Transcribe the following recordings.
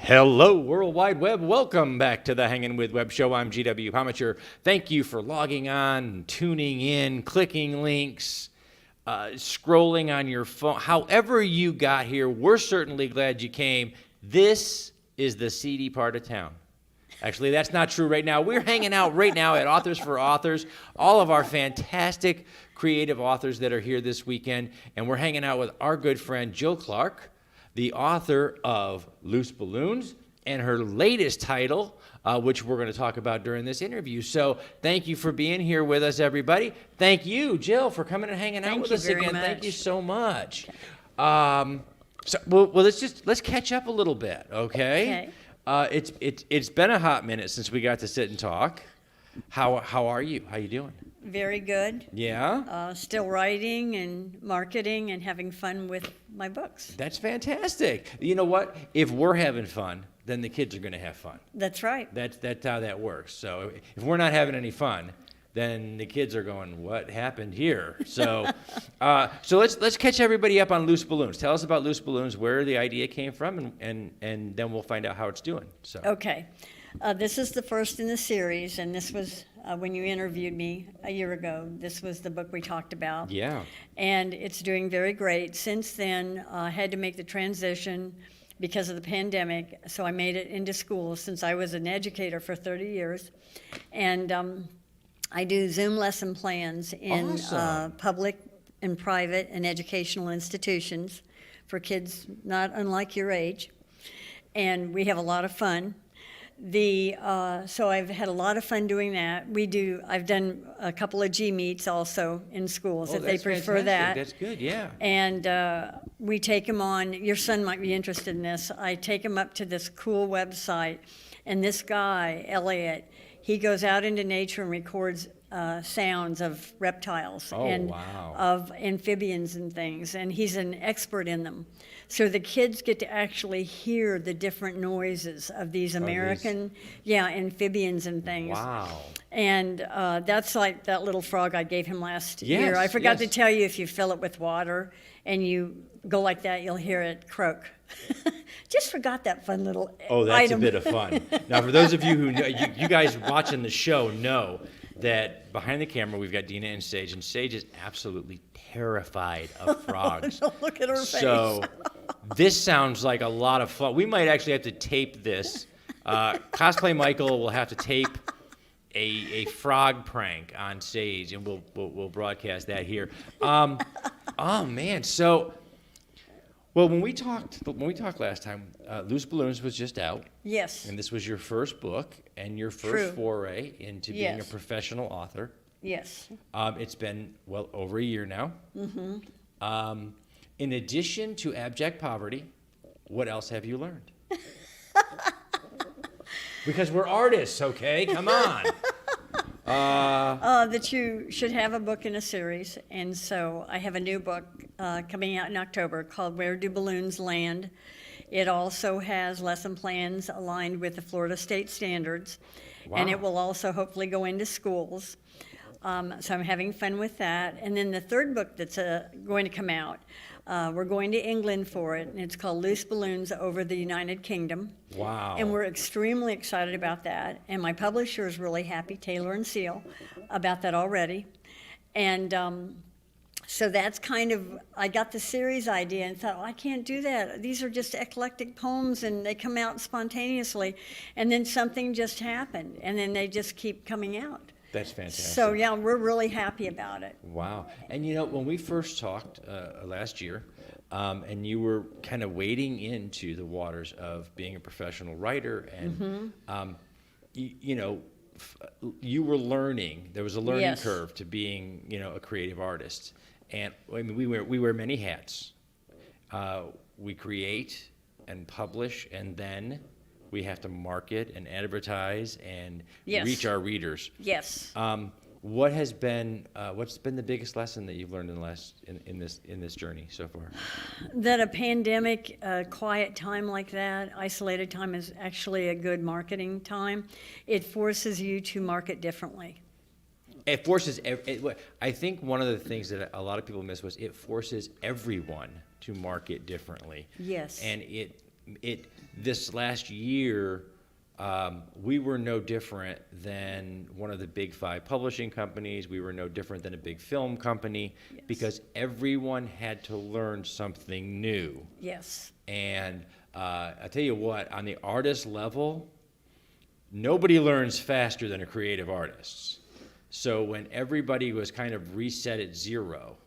Hello, World Wide Web. Welcome back to the Hanging With Web Show. I'm GW Pomichter. Thank you for logging on, tuning in, clicking links, scrolling on your phone. However you got here, we're certainly glad you came. This is the seedy part of town. Actually, that's not true right now. We're hanging out right now at Authors for Authors, all of our fantastic creative authors that are here this weekend. And we're hanging out with our good friend Jill Clark, the author of Loose Balloons, and her latest title, which we're going to talk about during this interview. So thank you for being here with us, everybody. Thank you, Jill, for coming and hanging out with us again. Thank you so much. Let's catch up a little bit, okay? It's been a hot minute since we got to sit and talk. How are you? How you doing? Very good. Yeah? Still writing and marketing and having fun with my books. That's fantastic. You know what? If we're having fun, then the kids are going to have fun. That's right. That's how that works. So if we're not having any fun, then the kids are going, what happened here? So let's catch everybody up on Loose Balloons. Tell us about Loose Balloons, where the idea came from, and then we'll find out how it's doing. So okay. This is the first in the series, and this was when you interviewed me a year ago. This was the book we talked about. Yeah. And it's doing very great. Since then, I had to make the transition because of the pandemic, so I made it into schools since I was an educator for 30 years. And I do Zoom lesson plans in public and private and educational institutions for kids not unlike your age. And we have a lot of fun. So I've had a lot of fun doing that. I've done a couple of G-meets also in schools if they prefer that. That's good, yeah. And we take them on, your son might be interested in this, I take him up to this cool website, and this guy, Elliot, he goes out into nature and records sounds of reptiles of amphibians and things, and he's an expert in them. So the kids get to actually hear the different noises of these American, amphibians and things. Wow. And that's like that little frog I gave him last year. I forgot to tell you, if you fill it with water and you go like that, you'll hear it croak. Just forgot that fun little item. A bit of fun. Now, for those of you who know, you guys watching the show know that behind the camera we've got Dina and Sage is absolutely terrified of frogs. Don't look at her face. So this sounds like a lot of fun. We might actually have to tape this. Cosplay Michael will have to tape a frog prank on Sage, and we'll broadcast that here. Oh man, so. Well, when we talked last time, Loose Balloons was just out. Yes. And this was your first book and your first foray into being a professional author. Yes. It's been well over a year now. Mm-hmm. In addition to abject poverty, what else have you learned? Because we're artists, okay? Come on. That you should have a book in a series, and so I have a new book coming out in October called Where Do Balloons Land? It also has lesson plans aligned with the Florida State Standards, and it will also hopefully go into schools. So I'm having fun with that. And then the third book that's going to come out, we're going to England for it, and it's called Loose Balloons Over the United Kingdom. Wow. And we're extremely excited about that. And my publisher is really happy, Taylor and Seale, about that already. And so that's kind of, I got the series idea and thought, I can't do that. These are just eclectic poems, and they come out spontaneously. And then something just happened, and then they just keep coming out. That's fantastic. So, yeah, we're really happy about it. Wow. And, you know, when we first talked last year, and you were kind of wading into the waters of being a professional writer, and, you were learning. There was a learning curve to being, a creative artist. And, I mean, we wear many hats. We create and publish, and then we have to market and advertise and reach our readers. Yes. What's been the biggest lesson that you've learned in this journey so far? That a pandemic, quiet time like that, isolated time, is actually a good marketing time. It forces you to market differently. It forces. I think one of the things that a lot of people miss was it forces everyone to market differently. Yes. And it this last year, we were no different than one of the big 5 publishing companies. We were no different than a big film company, Yes. because everyone had to learn something new. Yes. And I tell you what, on the artist level, nobody learns faster than a creative artist. So when everybody was kind of reset at zero,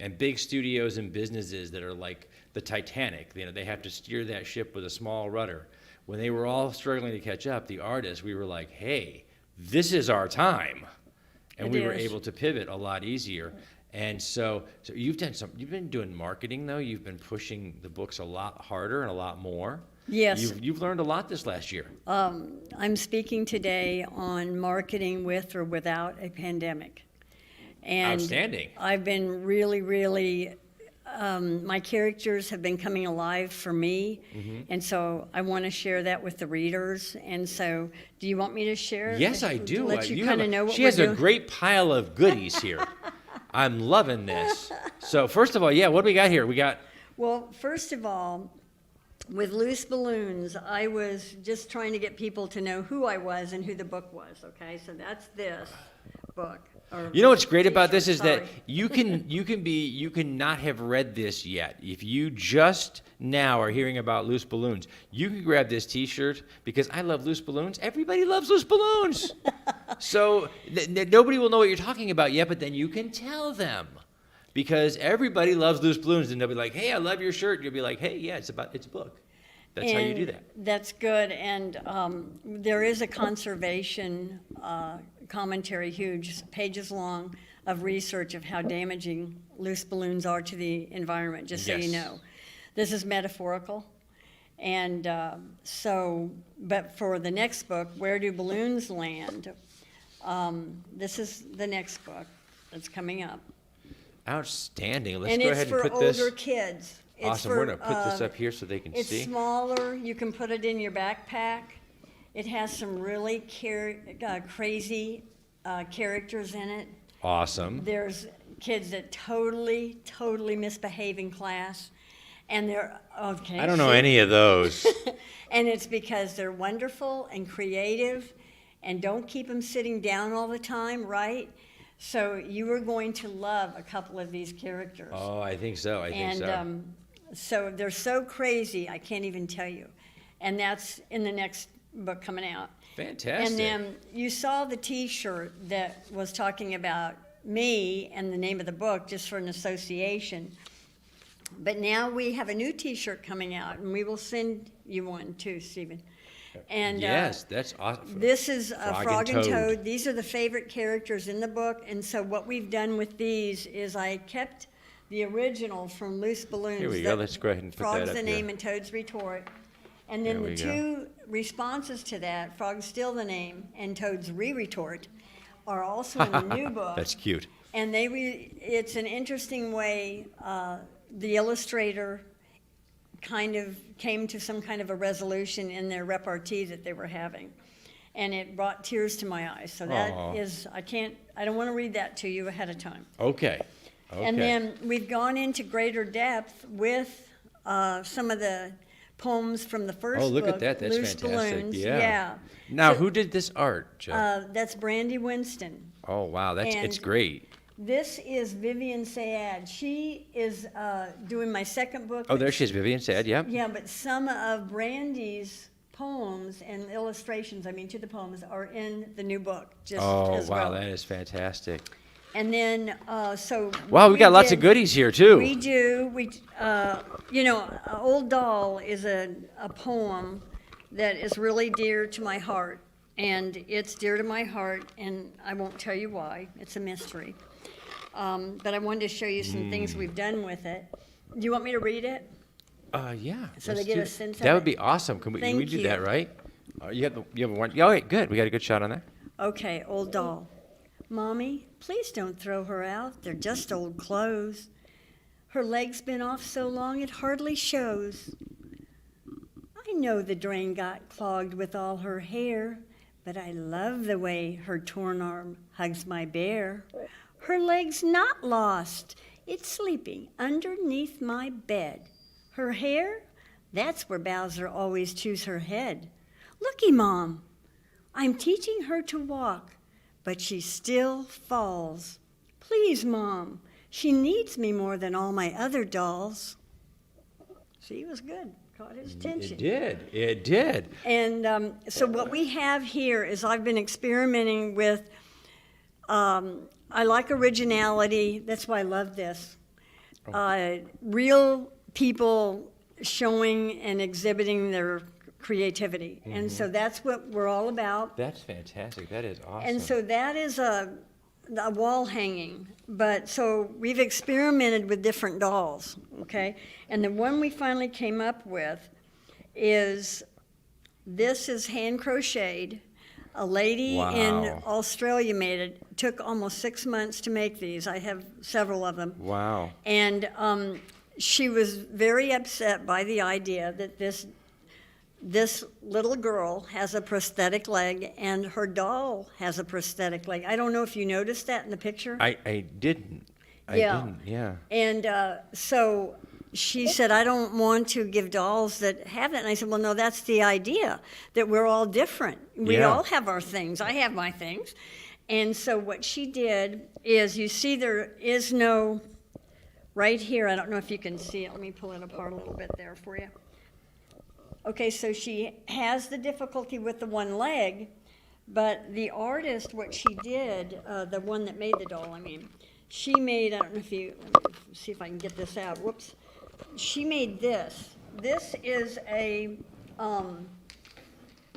and big studios and businesses that are like the Titanic, they have to steer that ship with a small rudder. When they were all struggling to catch up, the artists, we were like, hey, this is our time. And we were able to pivot a lot easier. And so you've been doing marketing though. You've been pushing the books a lot harder and a lot more. Yes. You've learned a lot this last year. I'm speaking today on marketing with or without a pandemic. And Outstanding. I've been really, my characters have been coming alive for me. And so I want to share that with the readers. And so do you want me to share? Yes, I do. Let you kind of know what she we're has doing? a great pile of goodies here. I'm loving this. So first of all, yeah, what do we got here? We got... Well, first of all, with Loose Balloons, I was just trying to get people to know who I was and who the book was, okay? So that's this book. You know what's great about this is Sorry. that you can not have read this yet. If you just now are hearing about Loose Balloons, you can grab this T-shirt because I love Loose Balloons. Everybody loves Loose Balloons. So nobody will know what you're talking about yet, but then you can tell them because everybody loves Loose Balloons, and they'll be like, "Hey, I love your shirt." And you'll be like, "Hey, yeah, it's a book." That's how you do that. That's good. And there is a conservation commentary, huge, pages long, of research of how damaging loose balloons are to the environment, just so you Yes. know. This is metaphorical. And but for the next book, Where Do Balloons Land? This is the next book that's coming up. Outstanding. Let's And go it's ahead and for put this. older kids. It's Awesome. for, We're going to put this up here so they can It's see. smaller, you can put it in your backpack. It has some really crazy characters in it. Awesome. There's kids that totally misbehave in class, and they're, okay. I don't know any of those. And it's because they're wonderful and creative, and don't keep them sitting down all the time, right? So you are going to love a couple of these characters. Oh, I think so. I think so. And so they're so crazy, I can't even tell you. And that's in the next book coming out. Fantastic. And then you saw the T-shirt that was talking about me and the name of the book, just for an association. But now we have a new T-shirt coming out, and we will send you one too, Stephen. And yes, that's awesome. this is Frog and Toad. Toad. These are the favorite characters in the book, and so what we've done with these is I kept the original from Loose Balloons. Here we go. Let's go ahead and put that Frog's up the here. name and Toad's retort. And then There the we two responses to that, Frog's still the name and Toad's re-retort, are also in the new book. That's cute. And it's an interesting way, the illustrator kind of came to some kind of a resolution in their repartee that they were having. And it brought tears to my eyes. So that Aw. is, I don't want to read that to you ahead of time. Okay. And then we've gone into greater depth with some of the poems from the first book. Oh, look at that. That's Loose fantastic. Balloons. Yeah. Now, So, who did this art, Joe? That's Brandy Winston. Oh, wow. It's and- great. This is Vivian Sayad. She is doing my second book. Oh, there she is, Vivian said. Yep. Yeah, but some of Brandy's poems and illustrations, to the poems, are in the new book. Oh, as wow. well. That is fantastic. And then, Wow, we got lots of goodies here, too. We do. Old Doll is a poem that is really dear to my heart. And it's dear to my heart, and I won't tell you why. It's a mystery. But I wanted to show you some things we've done with it. Do you want me to read it? Yeah. So let's they get do a sense of That would it. be awesome. Can we Thank do you. that, right? You have one. Oh, wait, good. We got a good shot on that. Okay, Old Doll. Mommy, please don't throw her out. They're just old clothes. Her leg's been off so long it hardly shows. I know the drain got clogged with all her hair, but I love the way her torn arm hugs my bear. Her leg's not lost. It's sleeping underneath my bed. Her hair, That's where Bowser always chews her head. Looky, Mom, I'm teaching her to walk, but she still falls. Please, Mom, she needs me more than all my other dolls. See, it was good. Caught his attention. It did. And so what we have here is I've been experimenting with, I like originality. That's why I love this. Real people showing and exhibiting their creativity. Mm-hmm. And so that's what we're all about. That's fantastic. That is awesome. And so that is a wall hanging. But so we've experimented with different dolls, okay? And the one we finally came up with is, this is hand crocheted. A lady in Australia made it. It took almost 6 months to make these. I have several of them. Wow. And she was very upset by the idea that this little girl has a prosthetic leg and her doll has a prosthetic leg. I don't know if you noticed that in the picture. I didn't. I didn't, yeah. And so she said, I don't want to give dolls that have it. And I said, well, no, that's the idea, that we're all different. We all have our things. I have my things. And so what she did is, you see there is no, right here, I don't know if you can see it. Let me pull it apart a little bit there for you. Okay, so she has the difficulty with the one leg, but the artist, what she did, the one that made the doll, I mean, she made, I don't know if you, let me see if I can get this out, whoops. She made this. This is a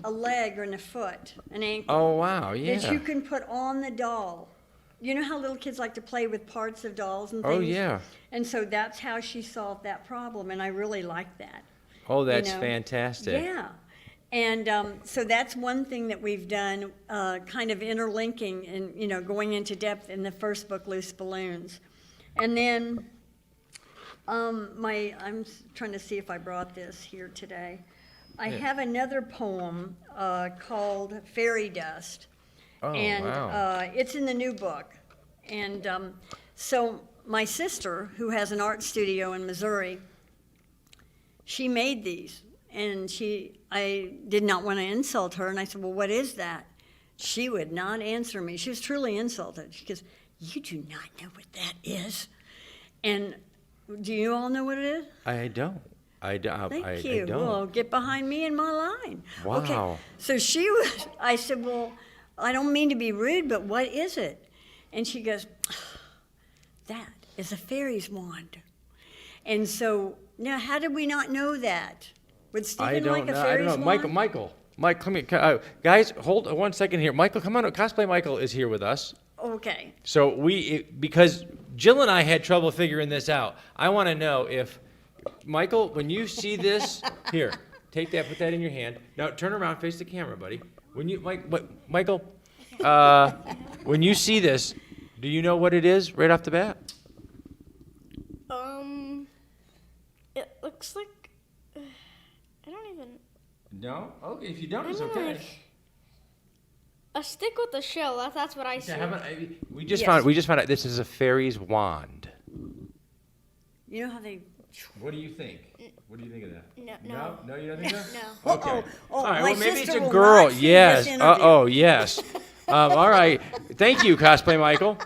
leg and a foot, an ankle. Oh, wow, yeah. That you can put on the doll. You know how little kids like to play with parts of dolls and things? Oh, yeah. And so that's how she solved that problem, and I really like that. Oh, that's fantastic. Yeah. And so that's one thing that we've done, kind of interlinking and, going into depth in the first book, Loose Balloons. And then I'm trying to see if I brought this here today. I have another poem called Fairy Dust. Oh, and wow. It's in the new book. And so my sister, who has an art studio in Missouri, she made these, and I did not want to insult her, and I said, well, what is that? She would not answer me. She was truly insulted. She goes, you do not know what that is. And do you all know what it is? I don't. Thank you. I don't. Well, get behind me in my line. Wow. Okay. So I said, well, I don't mean to be rude, but what is it? And she goes, that is a fairy's wand. And so, now, how did we not know that? Would Stephen like a fairy's wand? Michael, come here. Guys, hold 1 second here. Michael, come on. Cosplay Michael is here with us. Okay. So because Jill and I had trouble figuring this out, I want to know if, Michael, when you see this, here, take that, put that in your hand. Now, turn around, face the camera, buddy. Michael, when you see this, do you know what it is right off the bat? It looks like, I don't even. No? Okay, if you don't, it's okay. Like a stick with a shell. That's what I see. We just found out this is a fairy's wand. You know how they... What do you think? What do you think of that? No. No, you don't think so? No. Okay. All right, my well, maybe it's sister a will girl. not see Yes. this interview. Yes. All right. Thank you, Cosplay Michael.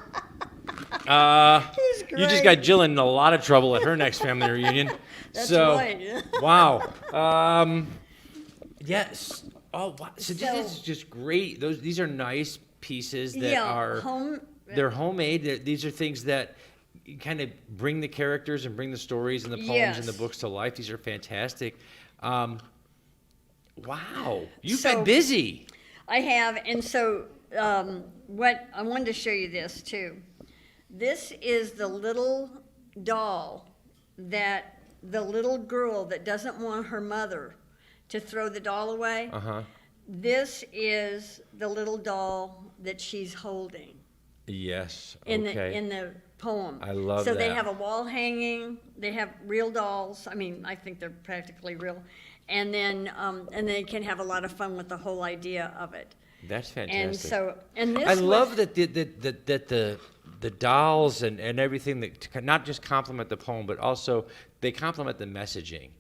He's You just great. got Jill in a lot of trouble at her next family reunion. That's so, right. Wow. Yes. Oh, wow. So this is just great. These are nice pieces that are they're homemade. These are things that kind of bring the characters and bring the stories and the poems and the books to life. These are fantastic. Wow. You've been busy. I have, and so what I wanted to show you this too. This is the little doll that the little girl that doesn't want her mother to throw the doll away. Uh-huh. This is the little doll that she's holding. Yes. In Okay. the poem. I love so that. they have a wall hanging. They have real dolls. I mean, I think they're practically real. And then they can have a lot of fun with the whole idea of it. That's fantastic. And so, and this I love that the dolls and everything that not just complement the poem, but also they complement the messaging.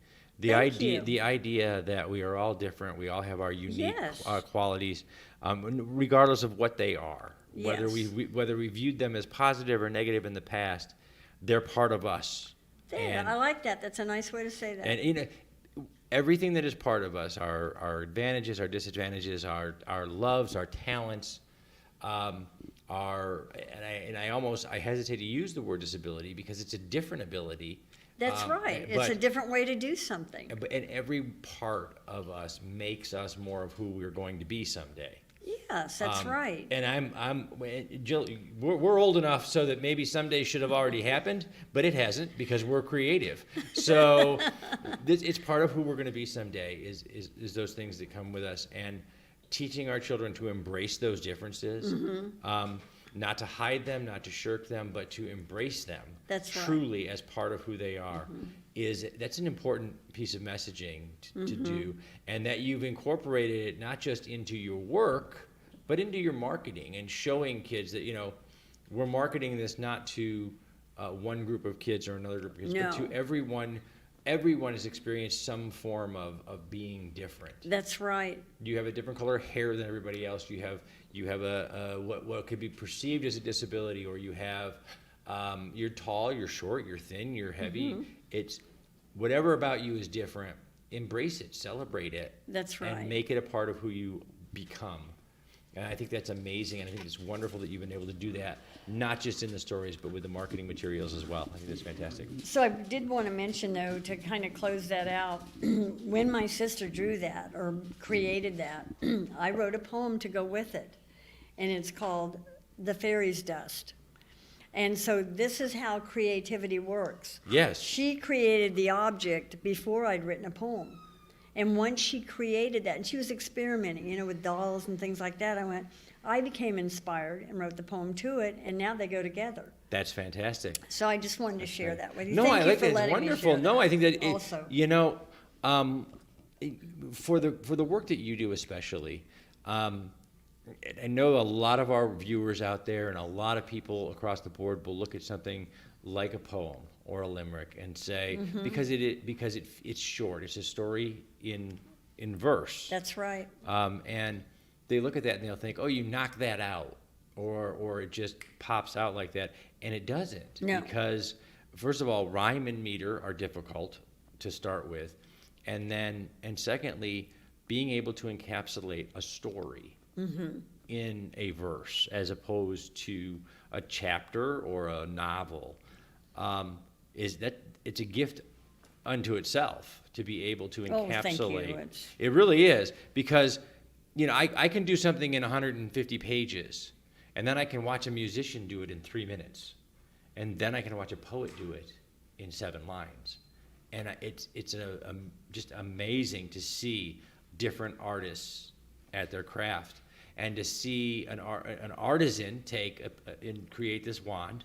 The idea that we are all different, we all have our unique Yes. qualities, regardless of what they are. Whether Yes. whether we viewed them as positive or negative in the past, they're part of us. There, I like that. That's a nice way to say that. And everything that is part of us, our advantages, our disadvantages, our loves, our talents, I hesitate to use the word disability because it's a different ability. That's right. It's a different way to do something. And every part of us makes us more of who we're going to be someday. Yes, that's right. And Jill, we're old enough so that maybe someday should have already happened, but it hasn't because we're creative. So it's part of who we're going to be someday is those things that come with us, and teaching our children to embrace those differences, not to hide them, not to shirk them, but to embrace them. That's right. Truly as part of who they are. That's an important piece of messaging to do, and that you've incorporated it not just into your work, but into your marketing and showing kids that, we're marketing this not to one group of kids or another group of kids, but to everyone. Everyone has experienced some form of being different. That's right. You have a different color hair than everybody else. You have a what could be perceived as a disability, or you have you're tall, you're short, you're thin, you're heavy. It's whatever about you is different. Embrace it, celebrate it. That's right. And make it a part of who you become. And I think that's amazing, and I think it's wonderful that you've been able to do that, not just in the stories, but with the marketing materials as well. I think that's fantastic. So I did want to mention, though, to kind of close that out, when my sister drew that or created that, I wrote a poem to go with it, and it's called The Fairy's Dust. And so this is how creativity works. Yes. She created the object before I'd written a poem. And once she created that, and she was experimenting, with dolls and things like that, I became inspired and wrote the poem to it, and now they go together. That's fantastic. So I just wanted to share that with you. No, Thank I you like for that. It's letting me wonderful. share No, that I think that also. For the work that you do especially, I know a lot of our viewers out there and a lot of people across the board will look at something like a poem or a limerick and say, because it's short, it's a story in verse. That's right. And they look at that and they'll think, oh, you knock that out, or it just pops out like that, and it doesn't. No. Because first of all, rhyme and meter are difficult to start with, and secondly, being able to encapsulate a story in a verse as opposed to a chapter or a novel, it's a gift unto itself to be able to encapsulate. Oh, thank you. It really is, because I can do something in 150 pages, and then I can watch a musician do it in 3 minutes, and then I can watch a poet do it in 7 lines, and it's just amazing to see different artists at their craft, and to see an artisan take and create this wand.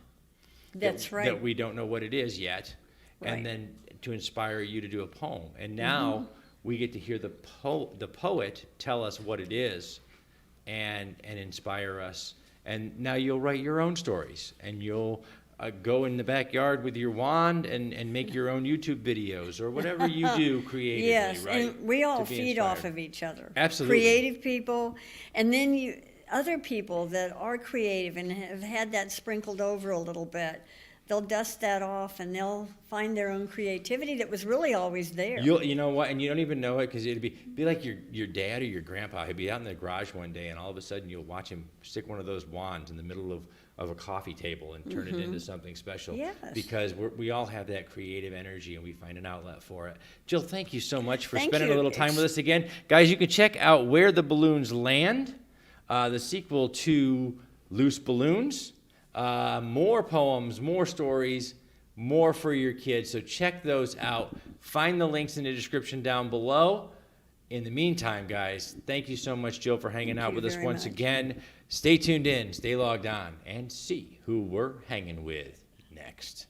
That's right. That we don't know what it is yet, Right. and then to inspire you to do a poem. And now we get to hear the poet tell us what it is, and inspire us. And now you'll write your own stories, and you'll go in the backyard with your wand and make your own YouTube videos or whatever you do creatively, Yes, right? and we all To be feed off inspired. of each other. Absolutely. Creative people, and then other people that are creative and have had that sprinkled over a little bit, they'll dust that off and they'll find their own creativity that was really always there. You know what? And you don't even know it, because it'd be like your dad or your grandpa. He'd be out in the garage one day, and all of a sudden you'll watch him stick one of those wands in the middle of a coffee table and turn it into something special. Yes. Because we all have that creative energy, and we find an outlet for it. Jill, thank you so much for Thank spending you. a little time with us again. Guys, you can check out Where the Balloons Land, the sequel to Loose Balloons. More poems, more stories, more for your kids. So check those out. Find the links in the description down below. In the meantime, guys, thank you so much, Jill, for hanging out you with us very once much. again. Stay tuned in, stay logged on, and see who we're hanging with next.